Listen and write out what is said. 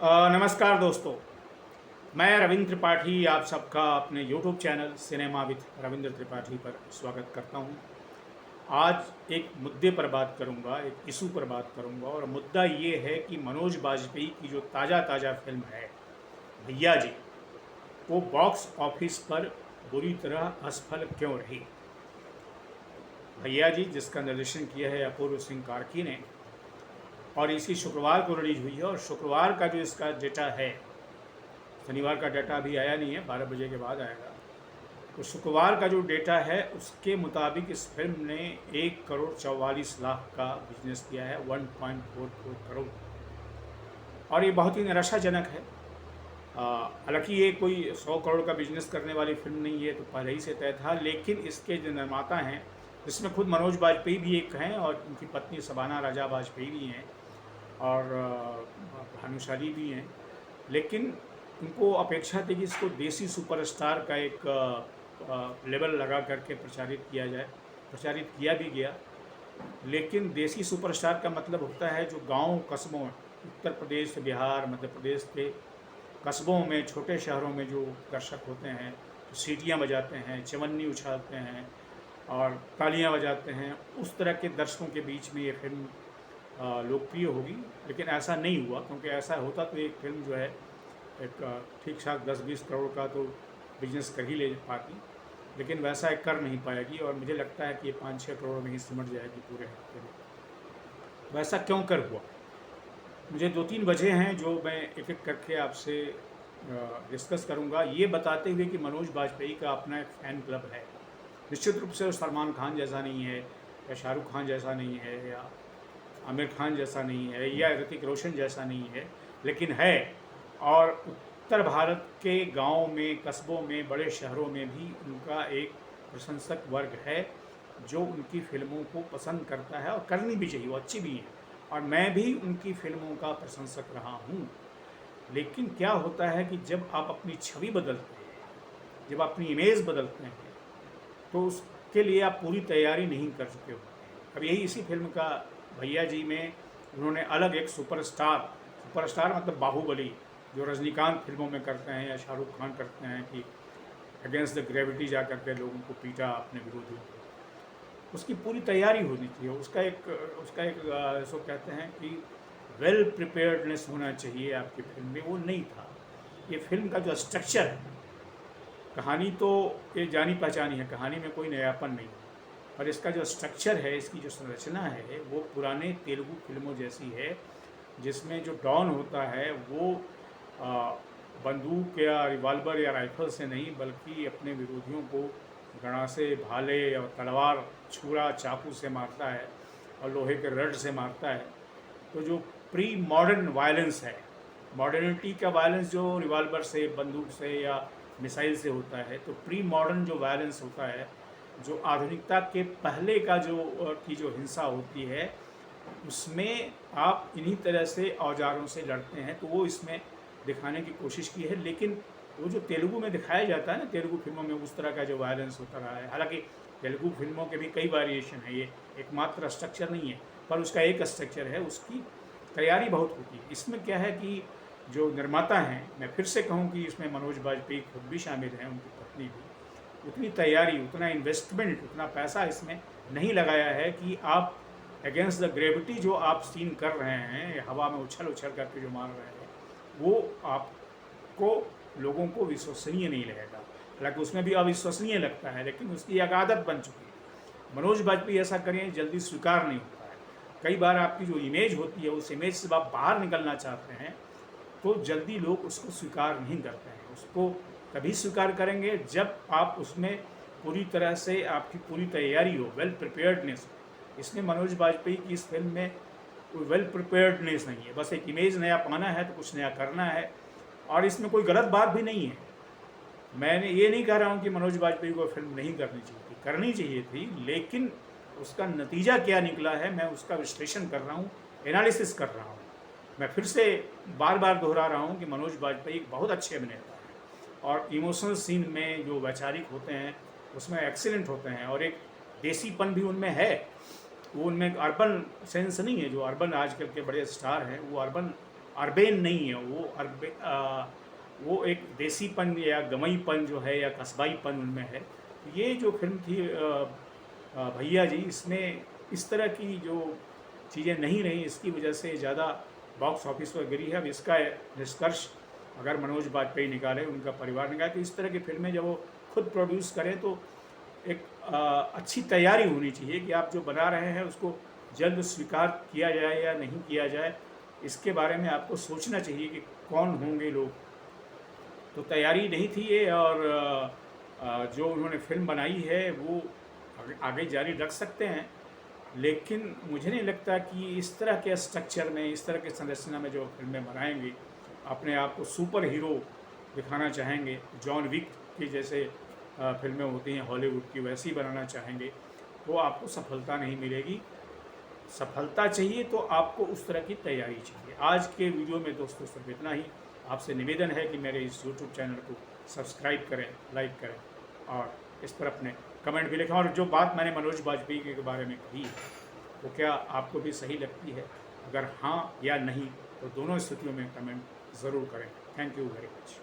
नमस्कार दोस्तों। मैं रविंद्र त्रिपाठी आप सबका अपने YouTube channel cinema with Ravindra Tripathi पर स्वागत करता हूं। आज एक मुद्दे पर बात करूंगा, एक इशू पर बात करूंगा और मुद्दा ये है कि मनोज बाजपेयी की जो ताज़ा फिल्म है भैया जी, वो बॉक्स ऑफिस पर बुरी तरह असफल क्यों रही। भैया जी जिसका निर्देशन किया है अपूर्व सिंह कार्की ने, और इसकी शुक्रवार को रिलीज हुई है और शुक्रवार का जो इसका डेटा है, शनिवार का डाटा अभी आया नहीं है, 12 बजे के बाद आएगा। तो शुक्रवार का जो डेटा है उसके मुताबिक इस फिल्म ने 1 करोड़ 44 लाख का बिजनेस किया है, 1.44 करोड़। और ये बहुत ही निराशाजनक है। हालांकि ये कोई 100 करोड़ का बिजनेस करने वाली फिल्म नहीं है, तो पहले ही से तय था। लेकिन इसके जो निर्माता हैं, जिसमें खुद मनोज बाजपेयी भी एक हैं और उनकी पत्नी शबाना राजा बाजपेयी भी हैं और भानुशाली भी हैं, लेकिन उनको अपेक्षा थी कि इसको देसी सुपरस्टार का एक लेवल लगा करके प्रचारित किया जाए। प्रचारित किया भी गया, लेकिन देसी सुपरस्टार का मतलब होता है जो गांव कस्बों, उत्तर प्रदेश, बिहार, मध्य प्रदेश के कस्बों में, छोटे शहरों में जो दर्शक होते हैं, तो सीटियाँ बजाते हैं, चवन्नी उछालते हैं और तालियां बजाते हैं, उस तरह के दर्शकों के बीच में ये फिल्म लोकप्रिय होगी। लेकिन ऐसा नहीं हुआ, क्योंकि ऐसा होता तो एक फिल्म जो है एक ठीक ठाक 10-20 करोड़ का तो बिजनेस कर ही ले पाती, लेकिन वैसा एक कर नहीं पाएगी। और मुझे लगता है कि ये 5-6 करोड़ में ही सिमट जाएगी पूरे हफ्ते में। वैसा क्यों कर हुआ, मुझे 2-3 वजह हैं जो मैं एक एक करके आपसे डिस्कस करूंगा, ये बताते हुए कि मनोज बाजपेयी का अपना एक फ़ैन क्लब है। निश्चित रूप से वो सलमान खान जैसा नहीं है, या शाहरुख खान जैसा नहीं है, या आमिर खान जैसा नहीं है, या ऋतिक रोशन जैसा नहीं है, लेकिन है। और उत्तर भारत के गाँव में, कस्बों में, बड़े शहरों में भी उनका एक प्रशंसक वर्ग है जो उनकी फ़िल्मों को पसंद करता है, और करनी भी चाहिए, वो अच्छी भी हैं। और मैं भी उनकी फ़िल्मों का प्रशंसक रहा हूँ। लेकिन क्या होता है कि जब आप अपनी छवि बदलते हैं, जब अपनी इमेज बदलते हैं, तो उसके लिए आप पूरी तैयारी नहीं कर चुके होते। अब यही इसी फिल्म का भैया जी में उन्होंने अलग एक सुपरस्टार मतलब बाहुबली, जो रजनीकांत फिल्मों में करते हैं या शाहरुख खान करते हैं कि अगेंस्ट द ग्रेविटी जा करके लोगों को पीटा अपने विरोधियों को, उसकी पूरी तैयारी होनी चाहिए। उसका एक इसको कहते हैं कि वेल प्रिपेयर्डनेस होना चाहिए आपकी फिल्म में, वो नहीं था। ये फिल्म का जो स्ट्रक्चर है, कहानी तो ये जानी पहचानी है, कहानी में कोई नयापन नहीं, पर इसका जो स्ट्रक्चर है, इसकी जो संरचना है, वो पुराने तेलुगु फिल्मों जैसी है, जिसमें जो डॉन होता है वो बंदूक या रिवॉल्वर या राइफल से नहीं, बल्कि अपने विरोधियों को गणासे, भाले और तलवार, छुरा, चाकू से मारता है और लोहे के रड से मारता है। तो जो प्री मॉडर्न वायलेंस है, मॉडर्निटी का वायलेंस जो रिवॉल्वर से, बंदूक से या मिसाइल से होता है, तो प्री मॉडर्न जो वायलेंस होता है, जो आधुनिकता के पहले का जो हिंसा होती है, उसमें आप इन्हीं तरह से औजारों से लड़ते हैं। तो वो इसमें दिखाने की कोशिश की है। लेकिन वो जो तेलुगु में दिखाया जाता है ना, तेलुगु फिल्मों में उस तरह का जो वायलेंस होता रहा है, हालांकि तेलुगु फिल्मों के भी कई वेरिएशन है, ये एकमात्र स्ट्रक्चर नहीं है, पर उसका एक स्ट्रक्चर है, उसकी तैयारी बहुत होती है। इसमें क्या है कि जो निर्माता हैं, मैं फिर से कहूँ कि इसमें मनोज बाजपेयी खुद भी शामिल हैं, उनकी पत्नी भी, उतनी तैयारी, उतना इन्वेस्टमेंट, उतना पैसा इसमें नहीं लगाया है कि आप अगेंस्ट द ग्रेविटी जो आप सीन कर रहे हैं, हवा में उछल उछल करके जो मार रहे हैं, वो आपको, लोगों को विश्वसनीय नहीं लगेगा। हालांकि उसमें भी अविश्वसनीय लगता है, लेकिन उसकी एक आदत बन चुकी है। मनोज बाजपेयी ऐसा करें जल्दी स्वीकार नहीं होता है। कई बार आपकी जो इमेज होती है, उस इमेज से आप बाहर निकलना चाहते हैं, तो जल्दी लोग उसको स्वीकार नहीं करते हैं। उसको तभी स्वीकार करेंगे जब आप उसमें पूरी तरह से आपकी पूरी तैयारी हो, वेल प्रिपेयर्डनेस हो। इसमें मनोज बाजपेयी की इस फिल्म में कोई वेल प्रिपेयर्डनेस नहीं है, बस एक इमेज नया पाना है तो कुछ नया करना है। और इसमें कोई गलत बात भी नहीं है। मैंने ये नहीं कह रहा हूँ कि मनोज बाजपेयी को फिल्म नहीं करनी चाहिए थी, करनी चाहिए थी, लेकिन उसका नतीजा क्या निकला है, मैं उसका विश्लेषण कर रहा हूँ, एनालिसिस कर रहा हूँ। मैं फिर से बार बार दोहरा रहा हूँ कि मनोज बाजपेयी एक बहुत अच्छे अभिनेता हैं, और इमोशनल सीन में जो वैचारिक होते हैं उसमें एक्सीलेंट होते हैं, और एक देसीपन भी उनमें है। वो उनमें एक अर्बन सेंस नहीं है, जो अर्बन आजकल के बड़े स्टार हैं, वो अर्बन अर्बेन नहीं है, वो एक देसीपन या गमईपन जो है या कस्बाईपन उनमें है। ये जो फिल्म थी भैया जी, इसमें इस तरह की जो चीज़ें नहीं रही, इसकी वजह से ज़्यादा बॉक्स ऑफिस पर गिरी है। अब इसका निष्कर्ष अगर मनोज बाजपेयी निकाले, उनका परिवार निकाले, तो इस तरह की फिल्में जब वो खुद प्रोड्यूस करें तो एक अच्छी तैयारी होनी चाहिए कि आप जो बना रहे हैं उसको जल्द स्वीकार किया जाए या नहीं किया जाए, इसके बारे में आपको सोचना चाहिए कि कौन होंगे लोग। तो तैयारी नहीं थी ये, और जो उन्होंने फिल्म बनाई है वो आगे जारी रख सकते हैं, लेकिन मुझे नहीं लगता कि इस तरह के स्ट्रक्चर में, इस तरह के संरचना में जो फिल्में बनाएंगे, अपने आप को सुपर हीरो दिखाना चाहेंगे, जॉन विक की जैसे फिल्में होती हैं हॉलीवुड की, वैसी बनाना चाहेंगे, तो आपको सफलता नहीं मिलेगी। सफलता चाहिए तो आपको उस तरह की तैयारी चाहिए। आज के वीडियो में दोस्तों सिर्फ इतना ही। आपसे निवेदन है कि मेरे इस यूट्यूब चैनल को सब्सक्राइब करें, लाइक करें और इस पर अपने कमेंट भी लिखें। और जो बात मैंने मनोज बाजपेयी के बारे में कही है, वो क्या आपको भी सही लगती है? अगर हाँ या नहीं, तो दोनों स्थितियों में कमेंट ज़रूर करें। Thank you very much.